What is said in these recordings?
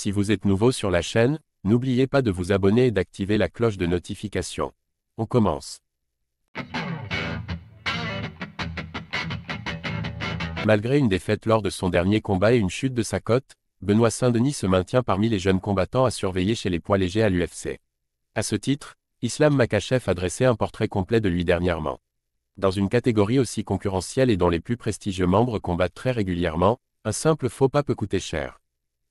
Si vous êtes nouveau sur la chaîne, n'oubliez pas de vous abonner et d'activer la cloche de notification. On commence. Malgré une défaite lors de son dernier combat et une chute de sa cote, Benoît Saint-Denis se maintient parmi les jeunes combattants à surveiller chez les poids légers à l'UFC. À ce titre, Islam Makhachev a dressé un portrait complet de lui dernièrement. Dans une catégorie aussi concurrentielle et dont les plus prestigieux membres combattent très régulièrement, un simple faux pas peut coûter cher.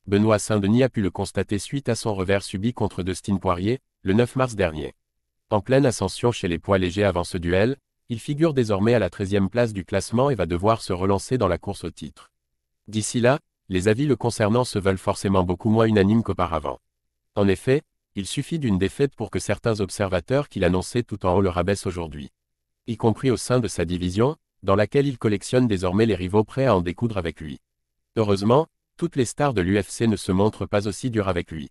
Benoît Saint-Denis a pu le constater suite à son revers subi contre Dustin Poirier, le 9 mars dernier. En pleine ascension chez les poids légers avant ce duel, il figure désormais à la 13e place du classement et va devoir se relancer dans la course au titre. D'ici là, les avis le concernant se veulent forcément beaucoup moins unanimes qu'auparavant. En effet, il suffit d'une défaite pour que certains observateurs qu'il annonçait tout en haut le rabaissent aujourd'hui. Y compris au sein de sa division, dans laquelle il collectionne désormais les rivaux prêts à en découdre avec lui. Heureusement, toutes les stars de l'UFC ne se montrent pas aussi dures avec lui.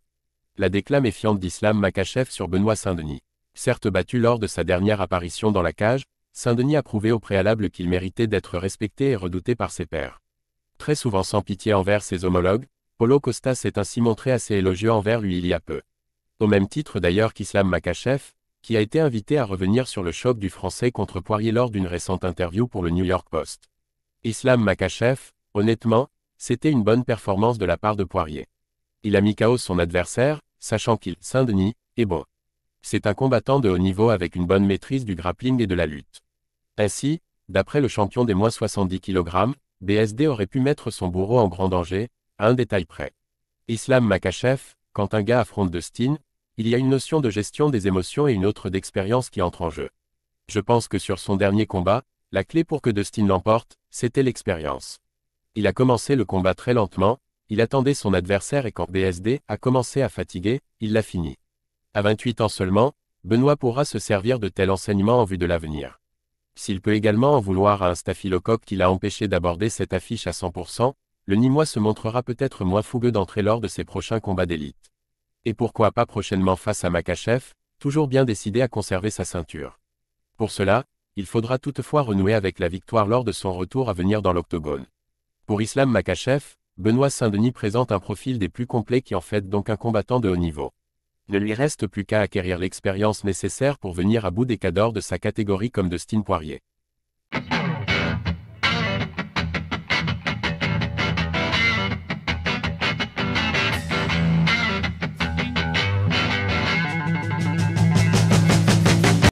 La déclame méfiante d'Islam Makhachev sur Benoît Saint-Denis. Certes battu lors de sa dernière apparition dans la cage, Saint-Denis a prouvé au préalable qu'il méritait d'être respecté et redouté par ses pairs. Très souvent sans pitié envers ses homologues, Paulo Costa s'est ainsi montré assez élogieux envers lui il y a peu. Au même titre d'ailleurs qu'Islam Makhachev, qui a été invité à revenir sur le choc du Français contre Poirier lors d'une récente interview pour le New York Post. Islam Makhachev, honnêtement, c'était une bonne performance de la part de Poirier. Il a mis KO son adversaire, sachant qu'il, Saint-Denis, est bon. C'est un combattant de haut niveau avec une bonne maîtrise du grappling et de la lutte. Ainsi, d'après le champion des moins 70 kg, BSD aurait pu mettre son bourreau en grand danger, à un détail près. Islam Makhachev, quand un gars affronte Dustin, il y a une notion de gestion des émotions et une autre d'expérience qui entre en jeu. Je pense que sur son dernier combat, la clé pour que Dustin l'emporte, c'était l'expérience. Il a commencé le combat très lentement, il attendait son adversaire et quand BSD a commencé à fatiguer, il l'a fini. À 28 ans seulement, Benoît pourra se servir de tels enseignements en vue de l'avenir. S'il peut également en vouloir à un staphylocoque qui l'a empêché d'aborder cette affiche à 100%, le Nîmois se montrera peut-être moins fougueux d'entrer lors de ses prochains combats d'élite. Et pourquoi pas prochainement face à Makhachev, toujours bien décidé à conserver sa ceinture. Pour cela, il faudra toutefois renouer avec la victoire lors de son retour à venir dans l'octogone. Pour Islam Makhachev, Benoît Saint-Denis présente un profil des plus complets qui en fait donc un combattant de haut niveau. Ne lui reste plus qu'à acquérir l'expérience nécessaire pour venir à bout des cadors de sa catégorie comme Dustin Poirier.